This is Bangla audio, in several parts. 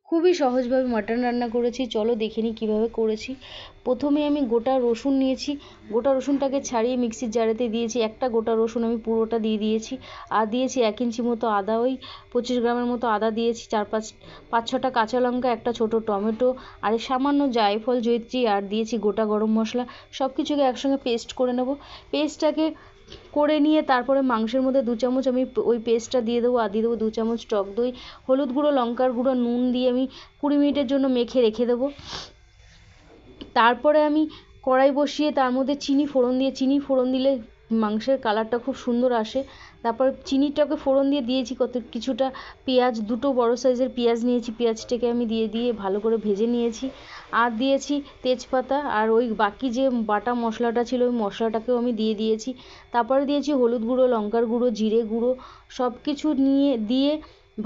খুবই সহজভাবে মাটন রান্না করেছি। চলো দেখে নিই কীভাবে করেছি। প্রথমে আমি গোটা রসুন নিয়েছি, গোটা রসুনটাকে ছাড়িয়ে মিক্সির জারেতে দিয়েছি। একটা গোটা রসুন আমি পুরোটা দিয়ে দিয়েছি। আর দিয়েছি 1 ইঞ্চি মতো আদা, ওই 25 গ্রামের মতো আদা দিয়েছি। 4-5টা কাঁচা লঙ্কা, একটা ছোট টমেটো, আর সামান্য জায়ফল, জয়িত্রী, আর দিয়েছি গোটা গরম মশলা। সব কিছুকে একসঙ্গে পেস্ট করে নেব। পেস্টটাকে করে নিয়ে তারপরে মাংসের মধ্যে 2 চামচ আমি ওই পেস্টটা দিয়ে দেবো। আর দিয়ে দেবো 2 চামচ টক দই, হলুদ গুঁড়ো, লঙ্কার গুঁড়ো, নুন দিয়ে আমি 20 মিনিটের জন্য মেখে রেখে দেবো। তারপরে আমি কড়াই বসিয়ে তার মধ্যে চিনি ফোড়ন দিলে মাংসের কালারটা খুব সুন্দর আসে। তারপর চিনিটাকে ফোড়ন দিয়ে দিয়েছি কিছুটা পেঁয়াজ, 2টো বড় সাইজের পেঁয়াজ নিয়েছি। পেঁয়াজটাকে আমি দিয়ে ভালো করে ভেজে নিয়েছি। আর দিয়েছি তেজপাতা, আর ওই বাকি যে বাটা মশলাটা ছিল ওই মশলাটাকেও আমি দিয়েছি। তারপরে দিয়েছি হলুদ গুঁড়ো, লঙ্কার গুঁড়ো, জিরে গুঁড়ো, সব কিছু দিয়ে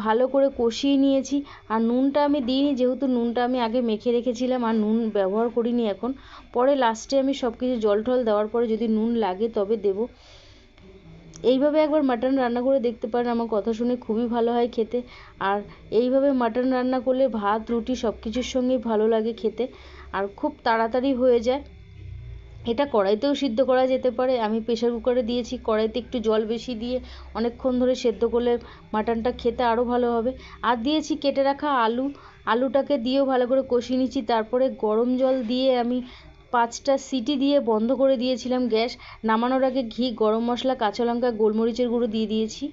ভালো করে কষিয়ে নিয়েছি। আর নুনটা আমি দিইনি, যেহেতু নুনটা আমি আগে মেখে রেখেছিলাম, আর নুন ব্যবহার করিনি এখন। পরে লাস্টে আমি সব কিছু জল টল দেওয়ার পরে যদি নুন লাগে তবে দেব। এইভাবে একবার মাটন রান্না করে দেখতে পারেন, আমার কথা শুনে খুবই ভালো হয় খেতে। আর এইভাবে মাটন রান্না করলে ভাত, রুটি সব কিছুর সঙ্গেই ভালো লাগে খেতে, আর খুব তাড়াতাড়ি হয়ে যায়। এটা কড়াইতেও সিদ্ধ করা যেতে পারে, আমি প্রেসার কুকারে দিয়েছি। কড়াইতে একটু জল বেশি দিয়ে অনেকক্ষণ ধরে সেদ্ধ করলে মাটনটা খেতে আরও ভালো হবে। আর দিয়েছি কেটে রাখা আলুটাকে দিয়েও ভালো করে কষিয়ে নিচ্ছি। তারপরে গরম জল দিয়ে আমি 5টা সিটি দিয়ে বন্ধ করে দিয়েছিলাম গ্যাস। নামানোর আগে ঘি, গরম মশলা, কাঁচা লঙ্কা, গোলমরিচের গুঁড়ো দিয়ে দিয়েছি।